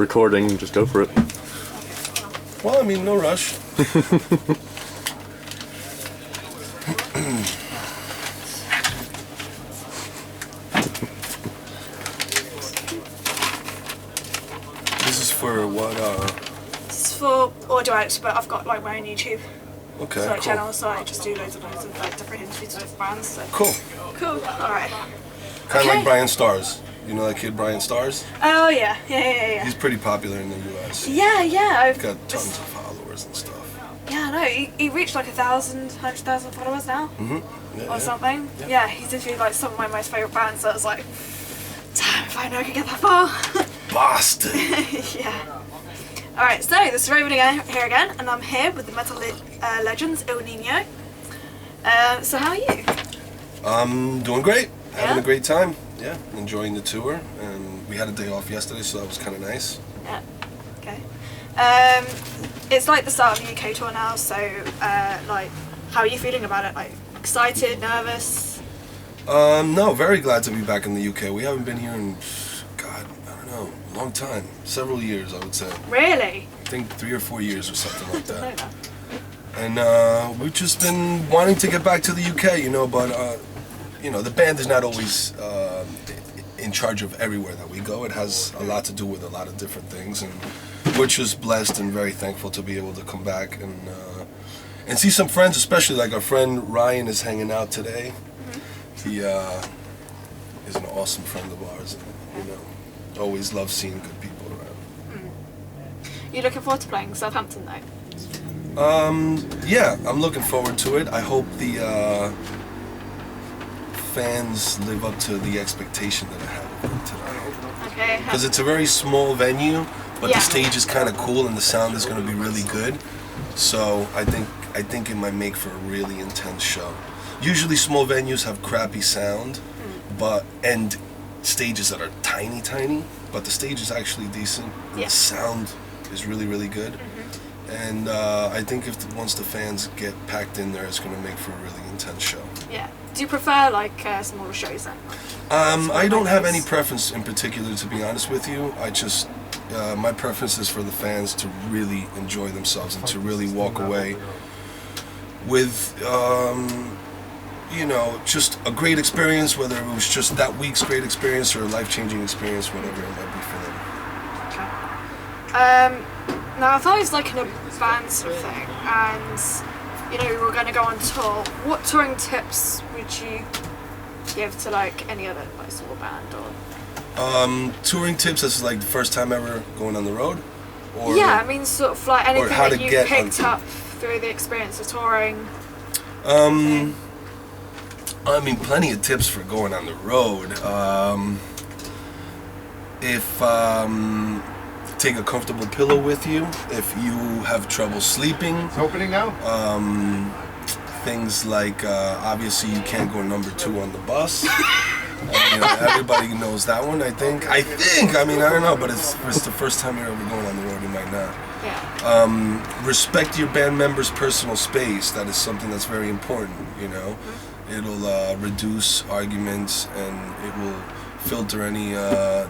recording, just go for it. Well, I mean, no rush. This is for what? This is for audio edits, but I've got like my own YouTube Okay, cool. channel, so I just do loads of like different interviews with brands. So. Cool. Cool. All right. Kind of like Brian Stars. You know that kid, Brian Stars? Oh yeah. He's pretty popular in the US. Yeah. I've got tons of followers and stuff. Yeah, no, he reached like 100,000 followers now, or something. Yeah, he's interviewed like some of my most favourite bands, so I was like, damn, if I know I could get that far. Boston. Yeah. Alright, so this is Raven here again, and I'm here with the metal legends, Nino. So how are you? I'm doing great. Having a great time. Yeah, enjoying the tour, and we had a day off yesterday, so that was kind of nice. Yeah. Okay. It's like the start of the UK tour now, so like, how are you feeling about it? Like, excited, nervous? No, very glad to be back in the UK. We haven't been here in, God, I don't know, a long time. Several years, I would say. Really? I think 3 or 4 years or something like I that. don't know that. And we've just been wanting to get back to the UK, you know, but, you know, the band is not always in charge of everywhere that we go. It has a lot to do with a lot of different things, and we're just blessed and very thankful to be able to come back and see some friends, especially like our friend Ryan is hanging out today. He is an awesome friend of ours, and, you know, always love seeing good people around. You looking forward to playing Southampton though? Yeah, I'm looking forward to it. I hope the fans live up to the expectation that I have of them tonight. Okay. Because it's a very small venue, but the stage is kind of cool and the sound is going to be really good. So I think it might make for a really intense show. Usually small venues have crappy sound, and stages that are tiny, but the stage is actually decent. And the sound is really good. And I think once the fans get packed in there, it's going to make for a really intense show. Yeah. Do you prefer like smaller shows then? I don't have any preference in particular, to be honest with you. I just, my preference is for the fans to really enjoy themselves and to really walk away with, you know, just a great experience, whether it was just that week's great experience or a life-changing experience, whatever it might be for them. Okay. Now, if I was like in a band sort of thing, and you know we were going to go on tour, what touring tips would you give to like any other like small band or? Touring tips as like the first time ever going on the road, or yeah, I mean sort of like anything how that to you get picked up through the experience of touring. I mean, plenty of tips for going on the road. Take a comfortable pillow with you if you have trouble sleeping. It's opening now. Things like obviously you can't go number 2 on the bus. You know, everybody knows that one. I think. I mean, I don't know, but if it's the first time you're ever going on the road, you might not. Yeah. Respect your band members' personal space. That is something that's very important. You know, it'll reduce arguments and it will filter any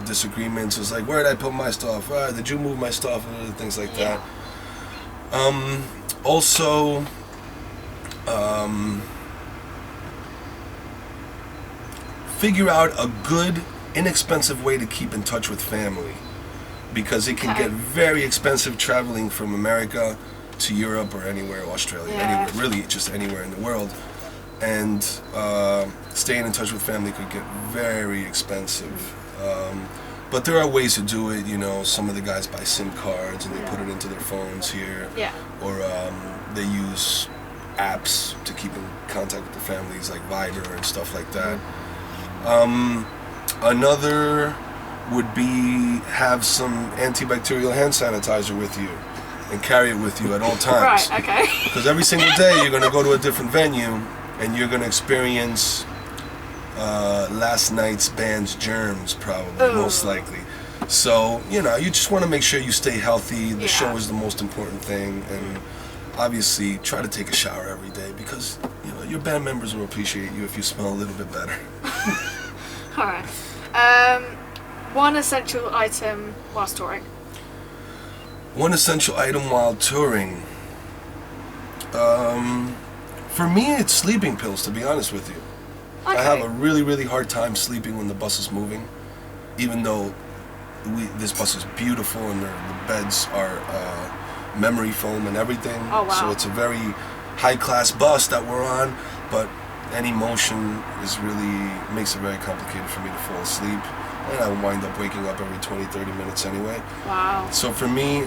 disagreements. It's like, where did I put my stuff? Did you move my stuff? And things like that. Also, figure out a good, inexpensive way to keep in touch with family, because it can get very expensive traveling from America to Europe or anywhere, Australia, anywhere, really just anywhere in the world. And staying in touch with family could get very expensive. But there are ways to do it, you know. Some of the guys buy SIM cards and they put it into their phones here. Or they use apps to keep in contact with their families, like Viber and stuff like that. Another would be have some antibacterial hand sanitizer with you and carry it with you at all times. Right, okay. Because every single day you're going to go to a different venue and you're going to experience last night's band's germs, probably, most likely. So, you know, you just want to make sure you stay healthy. The show is the most important thing. And obviously, try to take a shower every day because, you know, your band members will appreciate you if you smell a little bit better. Alright. One essential item whilst touring. One essential item while touring. For me, it's sleeping pills, to be honest with you. Okay. I have a really, really hard time sleeping when the bus is moving, even though this bus is beautiful and the beds are memory foam and everything. Oh, wow. So it's a very high-class bus that we're on, but any motion makes it very complicated for me to fall asleep. And I wind up waking up every 20, 30 minutes anyway. Wow. So for me,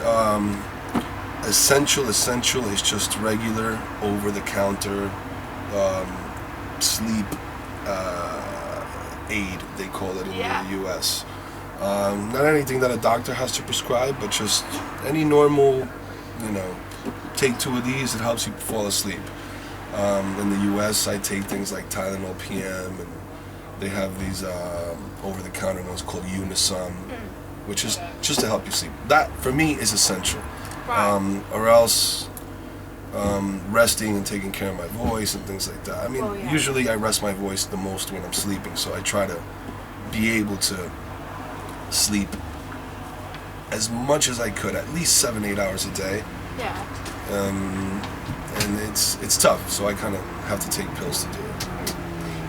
essential is just regular, over-the-counter sleep aid, they call it in the US. Not anything that a doctor has to prescribe, but just any normal, take 2 of these, it helps you fall asleep. In the US, I take things like Tylenol PM, and they have these over-the-counter ones called Unison, which is just to help you sleep. That, for me, is essential. Right. Or else resting and taking care of my voice and things like that. I mean, usually I rest my voice the most when I'm sleeping, so I try to be able to sleep as much as I could, at least 7-8 hours a day. Yeah. And it's tough, so I kind of have to take pills to do it.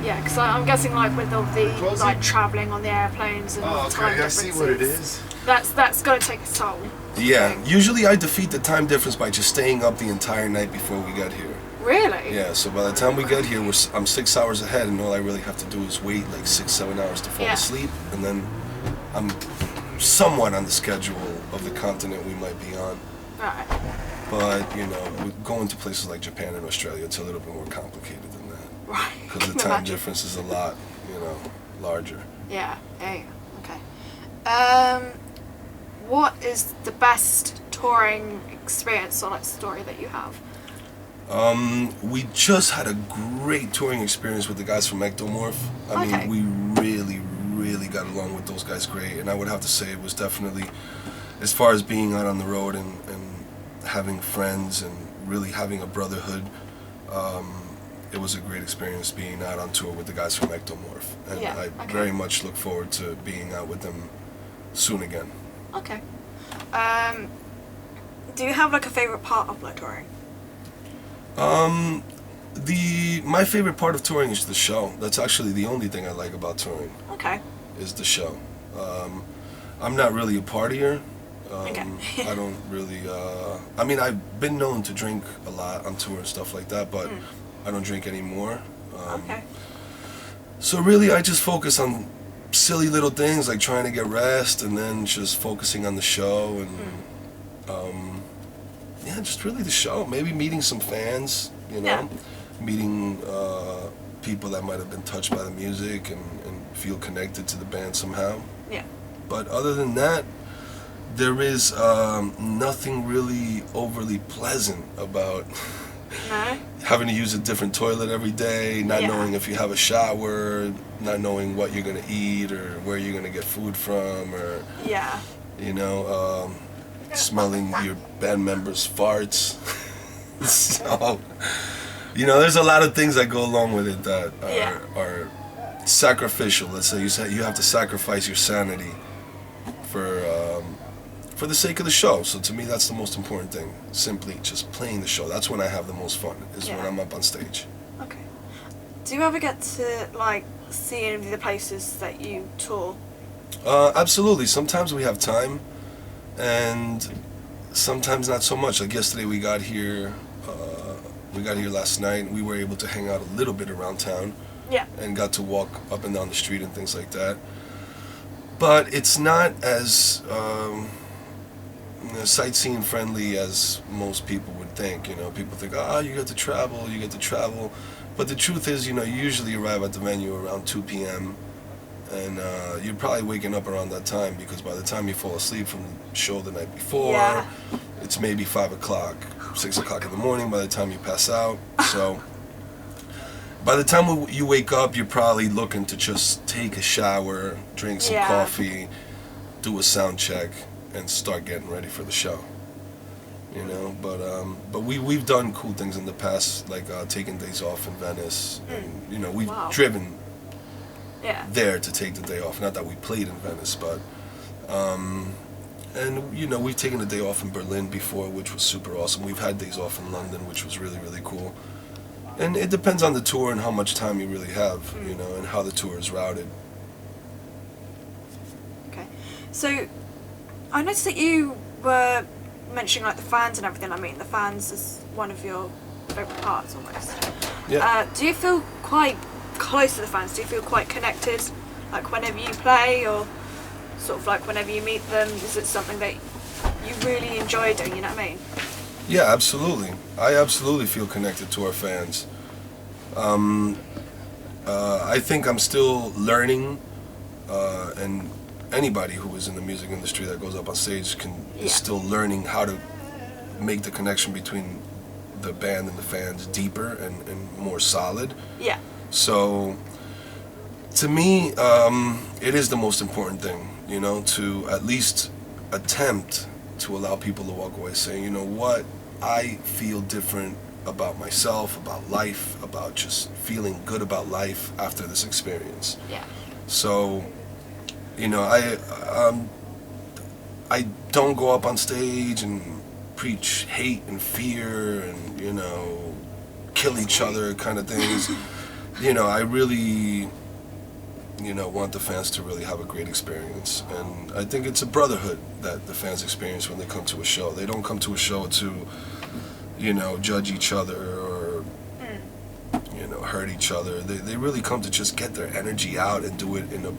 Yeah, because I'm guessing like with all the like traveling on the airplanes and time I differences. see what it is. That's got to take a toll. Yeah, usually I defeat the time difference by just staying up the entire night before we get here. Really? Yeah, so by the time we get here, I'm 6 hours ahead, and all I really have to do is wait like 6-7 hours to fall asleep, and then I'm somewhat on the schedule of the continent we might be on. Right. But, going to places like Japan and Australia, it's a little bit more complicated than that. Right. Because the time difference is a lot, larger. Yeah. Okay. What is the best touring experience or story that you have? We just had a great touring experience with the guys from Ectomorph. I mean, we really, really got along with those guys great, and I would have to say it was definitely, as far as being out on the road and having friends and really having a brotherhood, it was a great experience being out on tour with the guys from Ectomorph, and I very much look forward to being out with them soon again. Okay. Do you have like a favorite part of like touring? My favorite part of touring is the show. That's actually the only thing I like about touring. Okay. Is the show. I'm not really a partier. Okay. I don't really. I mean, I've been known to drink a lot on tour and stuff like that, but I don't drink anymore. Okay. So really, I just focus on silly little things like trying to get rest, and then just focusing on the show, and just really the show. Maybe meeting some fans, meeting people that might have been touched by the music and feel connected to the band somehow. Yeah. But other than that, there is nothing really overly pleasant about having to use a different toilet every day, not knowing if you have a shower, not knowing what you're going to eat or where you're going to get food from, or smelling your band members' farts. So, there's a lot of things that go along with it that are sacrificial. Let's say you have to sacrifice your sanity for the sake of the show. So to me, that's the most important thing. Simply just playing the show. That's when I have the most fun, is when I'm up on stage. Okay. Do you ever get to like see any of the places that you tour? Absolutely. Sometimes we have time, and sometimes not so much. Like yesterday, we got here last night, and we were able to hang out a little bit around town. Yeah. And got to walk up and down the street and things like that. But it's not as sightseeing friendly as most people would think. People think, you get to travel. But the truth is, you usually arrive at the venue around 2 p.m. and you're probably waking up around that time, because by the time you fall asleep from the show the night before, it's maybe 5 o'clock, 6 o'clock in the morning by the time you pass out. So by the time you wake up, you're probably looking to just take a shower, drink some coffee, do a sound check, and start getting ready for the show. But we've done cool things in the past, like taking days off in Venice, and we've driven there to take the day off. Not that we played in Venice, but And, you know, we've taken a day off in Berlin before, which was super awesome. We've had days off in London, which was really, really cool. And it depends on the tour and how much time you really have, you know, and how the tour is routed. Okay. So, I noticed that you were mentioning, like, the fans and everything. I mean, the fans is one of your favourite parts, almost. Yeah. Do you feel quite close to the fans? Do you feel quite connected, like, whenever you play, or sort of like whenever you meet them? Is it something that you really enjoy doing, you know what I mean? Yeah, absolutely. I absolutely feel connected to our fans. I think I'm still learning, and anybody who is in the music industry that goes up on stage is still learning how to make the connection between the band and the fans deeper and more solid. Yeah. So, to me, it is the most important thing, you know, to at least attempt to allow people to walk away saying, you know what, I feel different about myself, about life, about just feeling good about life after this experience. Yeah. So, you know, I don't go up on stage and preach hate and fear and, you know, kill each other kind of things. You know, I really, you know, want the fans to really have a great experience. And I think it's a brotherhood that the fans experience when they come to a show. They don't come to a show to, you know, judge each other or, you know, hurt each other. They really come to just get their energy out and do it in a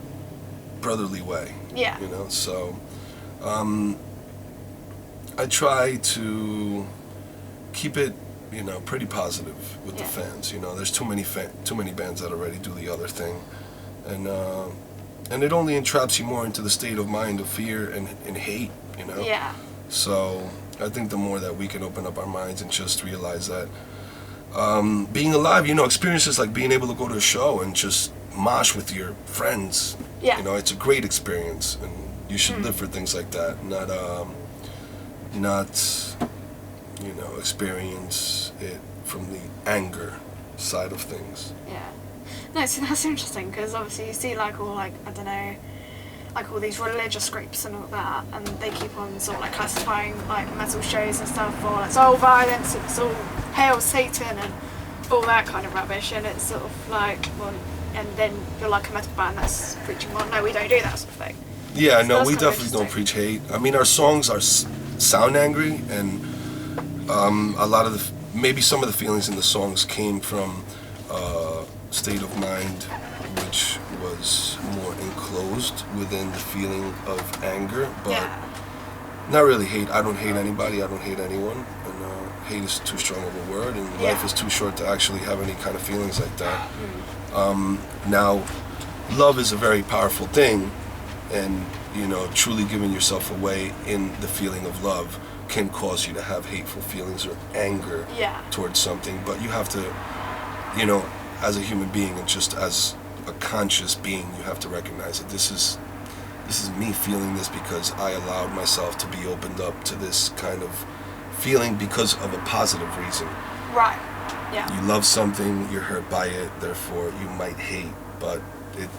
brotherly way. Yeah. You know, so I try to keep it, you know, pretty positive with the fans. You know, there's too many bands that already do the other thing, and it only entraps you more into the state of mind of fear and hate. You know. Yeah. So I think the more that we can open up our minds and just realize that being alive, you know, experiences like being able to go to a show and just mosh with your friends. Yeah. You know, it's a great experience, and you should live for things like that, not you know, experience it from the anger side of things. Yeah. No, see, that's interesting, because obviously you see, like, all, like, I don't know, like all these religious groups and all that, and they keep on sort of like classifying like metal shows and stuff for it's all violence, it's all hail Satan and all that kind of rubbish, and it's sort of like, well, and then you're like a metal band that's preaching, well, no, we don't do that sort of thing. Yeah, So no, that's we kind of definitely don't interesting. preach hate. I mean, our songs are sound angry, and a lot of maybe some of the feelings in the songs came from state of mind which was more enclosed within the feeling of anger, but not really hate. I don't hate anybody, I don't hate anyone, and hate is too strong of a word, and life is too short to actually have any kind of feelings like that. Now, love is a very powerful thing, and, you know, truly giving yourself away in the feeling of love can cause you to have hateful feelings or anger towards something, but you have to, you know, as a human being and just as a conscious being, you have to recognize that this is me feeling this because I allowed myself to be opened up to this kind of feeling because of a positive reason. Right. Yeah. You love something, you're hurt by it, therefore you might hate, but it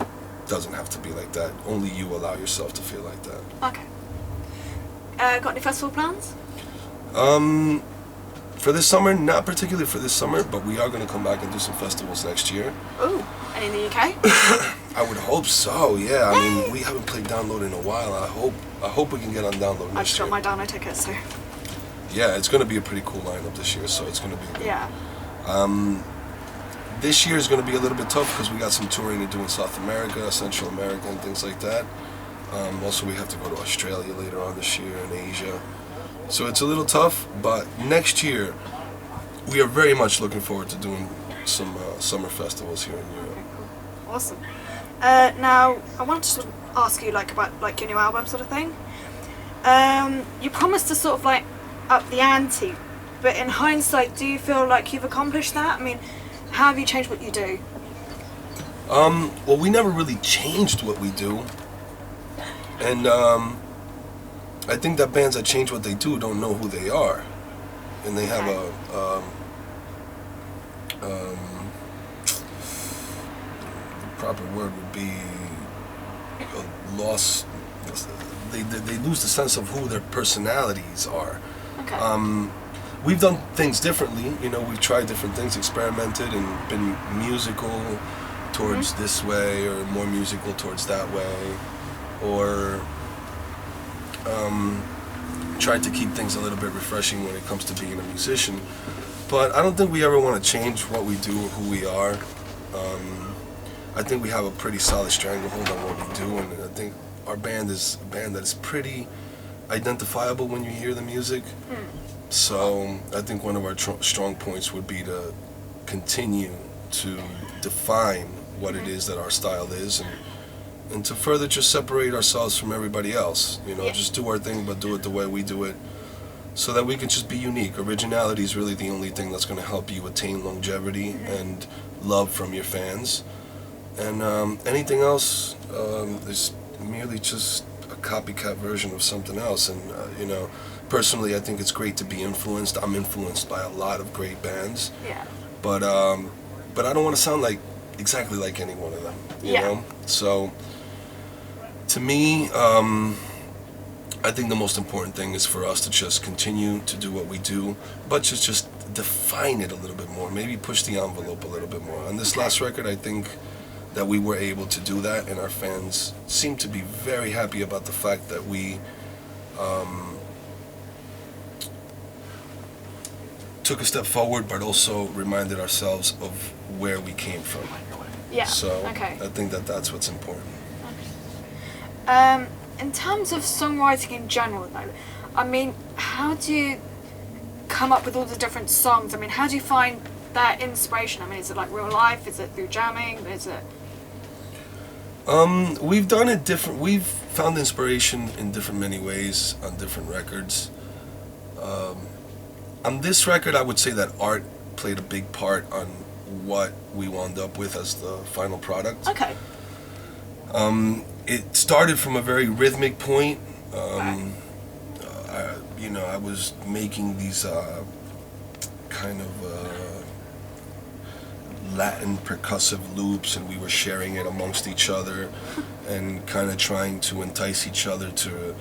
doesn't have to be like that. Only you allow yourself to feel like that. Okay. Got any festival plans? For this summer, not particularly for this summer, but we are going to come back and do some festivals next year. Ooh, any in the UK? I would hope so, yeah. I mean, we haven't played Download in a while. I hope we can get on Download I next just year. got my download ticket, so. Yeah, it's going to be a pretty cool lineup this year, so it's going to be good. Yeah. This year is going to be a little bit tough because we got some touring to do in South America, Central America, and things like that. Also, we have to go to Australia later on this year and Asia. So it's a little tough, but next year we are very much looking forward to doing some summer festivals here in Europe. Okay, cool. Awesome. Now, I wanted to sort of ask you like about like your new album sort of thing. You promised to sort of like up the ante, but in hindsight, do you feel like you've accomplished that? I mean, how have you changed what you do? Well, we never really changed what we do, and I think that bands that change what they do don't know who they are, and they have the proper word would be a loss. they lose the sense of who their personalities are. Okay. We've done things differently. You know, we've tried different things, experimented, and been musical towards this way, or more musical towards that way, or tried to keep things a little bit refreshing when it comes to being a musician. But I don't think we ever want to change what we do or who we are. I think we have a pretty solid stranglehold on what we do, and I think our band is a band that is pretty identifiable when you hear the music. So I think one of our strong points would be to continue to define what it is that our style is, and to further just separate ourselves from everybody else. You know, just do our thing, but do it the way we do it, so that we can just be unique. Originality is really the only thing that's going to help you attain longevity and love from your fans. And anything else is merely just a copycat version of something else. And you know, personally, I think it's great to be influenced. I'm influenced by a lot of great bands. Yeah. But I don't want to sound like exactly like any one of them. You know? So to me, I think the most important thing is for us to just continue to do what we do, but just define it a little bit more. Maybe push the envelope a little bit more. On this last record, I think that we were able to do that, and our fans seem to be very happy about the fact that we took a step forward, but also reminded ourselves of where we came from. Yeah. So Okay. I think that that's what's important. In terms of songwriting in general, though, I mean, how do you come up with all the different songs? I mean, how do you find that inspiration? I mean, is it like real life? Is it through jamming? Is it? We've done it different. We've found inspiration in many ways on different records. On this record, I would say that art played a big part on what we wound up with as the final product. Okay. It started from a very rhythmic point. Right. I was making these kind of Latin percussive loops, and we were sharing it amongst each other and kind of trying to entice each other to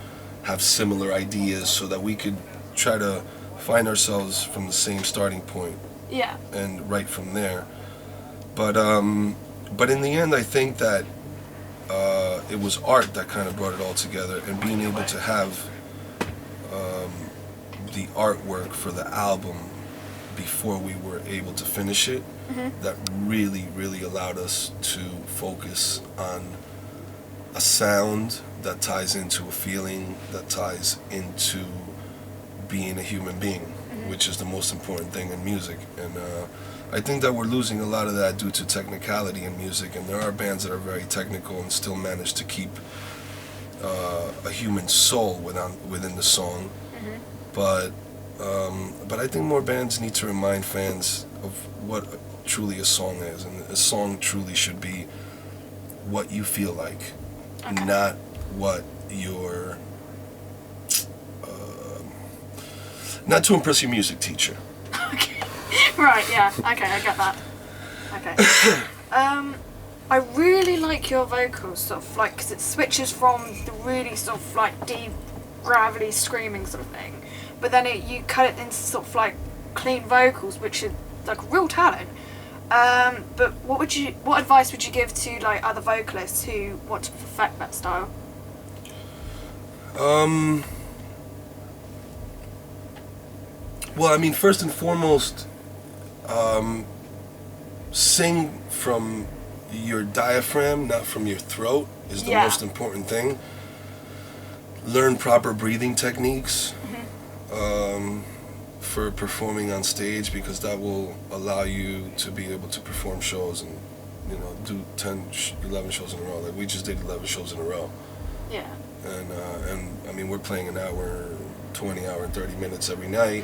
have similar ideas so that we could try to find ourselves from the same starting point. Yeah. And right from there. But in the end, I think that it was art that kind of brought it all together, and being able to have the artwork for the album before we were able to finish it, that really allowed us to focus on a sound that ties into a feeling, that ties into being a human being, which is the most important thing in music. And I think that we're losing a lot of that due to technicality in music, and there are bands that are very technical and still manage to keep a human soul within the song. But I think more bands need to remind fans of what truly a song is, and a song truly should be what you feel like, not what your not to impress your music teacher. Okay. Right. Yeah. Okay. I get that. Okay. I really like your vocal stuff, like, because it switches from the really sort of like deep, gravelly screaming sort of thing, but then you cut it into sort of like clean vocals, which is like real talent. But what advice would you give to like other vocalists who want to perfect that style? Well, I mean, first and foremost, sing from your diaphragm, not from your throat, is the most important thing. Learn proper breathing techniques for performing on stage, because that will allow you to be able to perform shows and, do 10, 11 shows in a row. Like, we just did 11 shows in a row. Yeah. And I mean, we're playing an hour, 20 hour, and 30 minutes every night.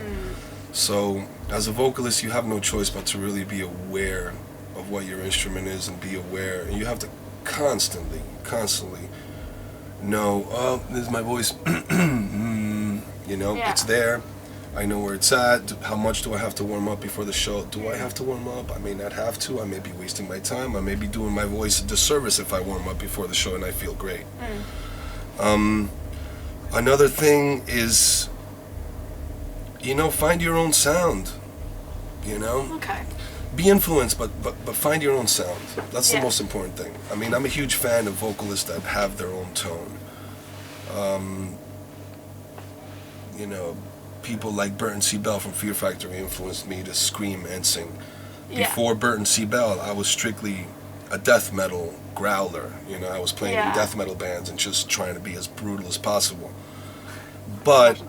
So as a vocalist, you have no choice but to really be aware of what your instrument is, and be aware, and you have to constantly know, oh, this is my voice. It's there. I know where it's at. How much do I have to warm up before the show? Do I have to warm up? I may not have to. I may be wasting my time. I may be doing my voice a disservice if I warm up before the show and I feel great. Another thing is, find your own sound. Okay. Be influenced, but find your own sound. That's the Yeah. most important thing. I mean, I'm a huge fan of vocalists that have their own tone. People like Burton C. Bell from Fear Factory influenced me to scream and sing. Yeah. Before Burton C. Bell, I was strictly a death metal growler. I was playing in Yeah. death metal bands and just trying to be as brutal as possible. But,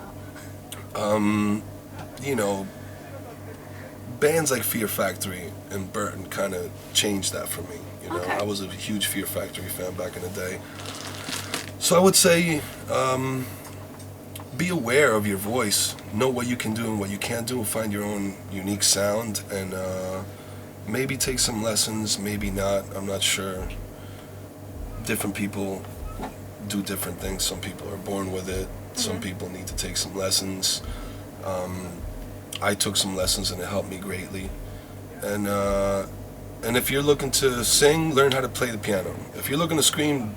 bands like Fear Factory and Burton kind of changed that for me. Okay. I was a huge Fear Factory fan back in the day. So I would say, be aware of your voice. Know what you can do and what you can't do. Find your own unique sound, and maybe take some lessons. Maybe not. I'm not sure. Different people do different things. Some people are born with it. Some people need to take some lessons. I took some lessons and it helped me greatly. And if you're looking to sing, learn how to play the piano. If you're looking to scream,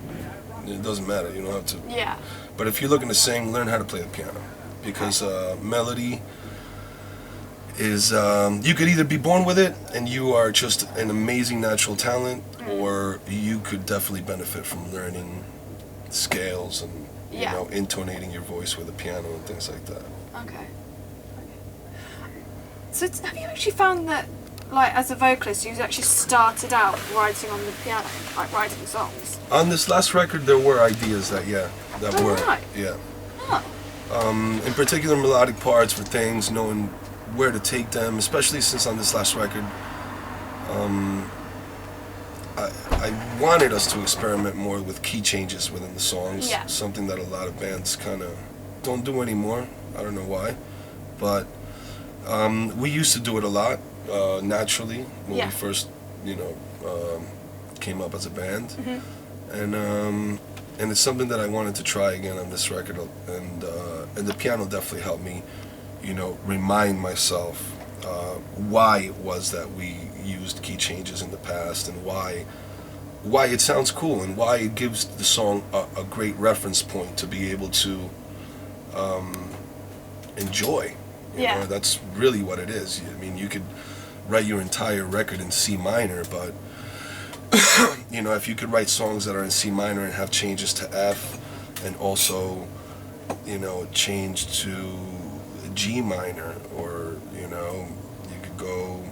it doesn't matter. You don't have to. Yeah. But if you're looking to sing, learn how to play the piano, because melody is, you could either be born with it and you are just an amazing natural talent, or you could definitely benefit from learning scales and intonating your voice with a piano and things like that. Okay. So have you actually found that, like, as a vocalist, you actually started out writing on the piano, like writing songs? On this last record, there were ideas that Oh, were, right. yeah. Oh. In particular, melodic parts for things, knowing where to take them, especially since on this last record, I wanted us to experiment more with key changes within the songs. Yeah. Something that a lot of bands kind of don't do anymore. I don't know why, but we used to do it a lot naturally when we first, came up as a band, and it's something that I wanted to try again on this record, and the piano definitely helped me, remind myself why it was that we used key changes in the past, and why it sounds cool, and why it gives the song a great reference point to be able to enjoy. That's really what it is. I mean, you could write your entire record in C minor, but if you could write songs that are in C minor and have changes to F, and also, change to G minor, or, you could go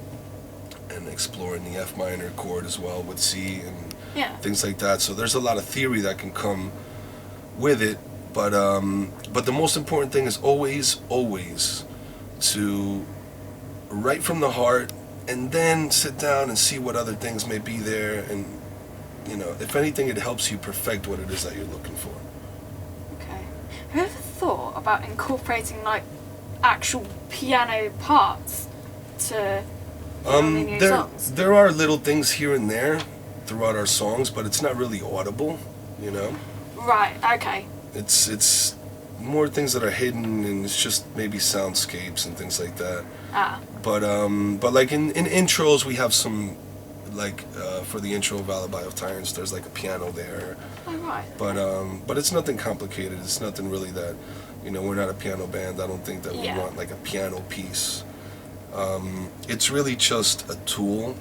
and explore in the F minor chord as well with C and things like that. So there's a lot of theory that can come with it, but the most important thing is always to write from the heart, and then sit down and see what other things may be there, and if anything, it helps you perfect what it is that you're looking for. Okay. Have you ever thought about incorporating, like, actual piano parts to in your songs? There are little things here and there throughout our songs, but it's not really audible, Right. Okay. It's more things that are hidden, and it's just maybe soundscapes and things like that. But like in intros, we have some, like for the intro of Alibi of Tyrants, there's like a piano there. Oh, right. But it's nothing complicated. It's nothing really that, we're not a piano band. I don't think that we want like a piano piece. It's really just a tool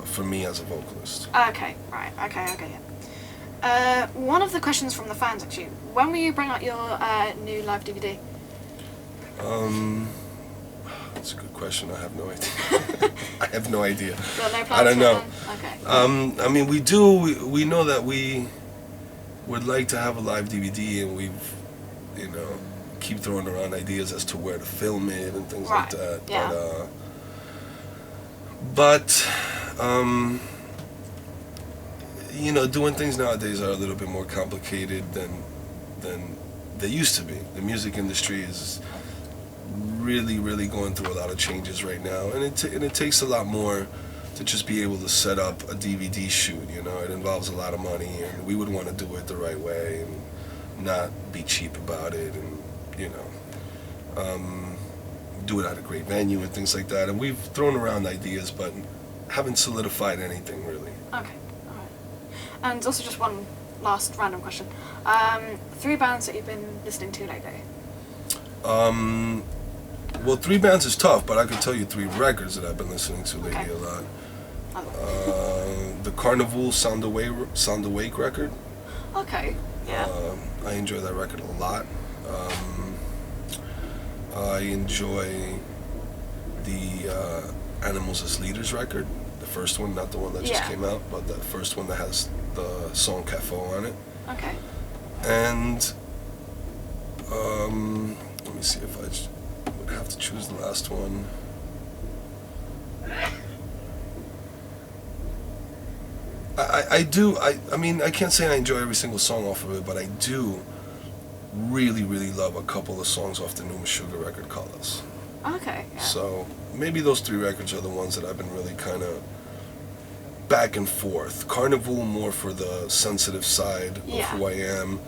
for me as a vocalist. Okay. Right. Okay. Yeah. One of the questions from the fans, actually, when will you bring out your new live DVD? That's a good question. I have no idea. I have no idea. Got no plans I don't know. Okay. I mean, we know that we would like to have a live DVD, and we've, keep throwing around ideas as to where to film it and things like that. Yeah. But doing things nowadays are a little bit more complicated than they used to be. The music industry is really going through a lot of changes right now, and it takes a lot more to just be able to set up a DVD shoot. It involves a lot of money, and we would want to do it the right way and not be cheap about it, and do it at a great venue and things like that. And we've thrown around ideas, but haven't solidified anything really. Okay. Alright. And also just one last random question. 3 bands that you've been listening to lately. Well, 3 bands is tough, but I could tell you 3 records that I've been listening to lately a lot. The Carnival Sound Awake record. Okay, yeah. I enjoy that record a lot. I enjoy the Animals as Leaders record. The first one, not the one that just came out, but the first one that has the song Cafo on it. Okay. And let me see if I would have to choose the last one. I mean, I can't say I enjoy every single song off of it, but I do really, really love a couple of songs off the new Meshuggah record, Karlsen. Okay, yeah. So maybe those 3 records are the ones that I've been really kind of back and forth. Carnival more for the sensitive side of who I am.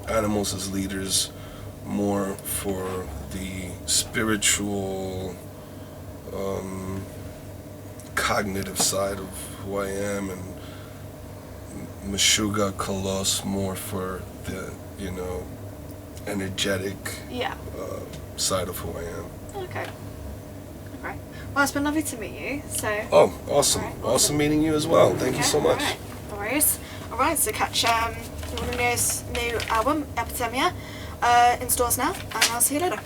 Animals as Leaders more for the spiritual, cognitive side of who I am, and Meshuggah Kalos more for the, you know, energetic side of who I am. Okay. Great. Well, it's been lovely to meet you. So. Oh, awesome! Right, awesome meeting you as well. Thank you so much. All right. No worries. All right. So catch Nino's new album Epidemia in stores now, and I'll see you later.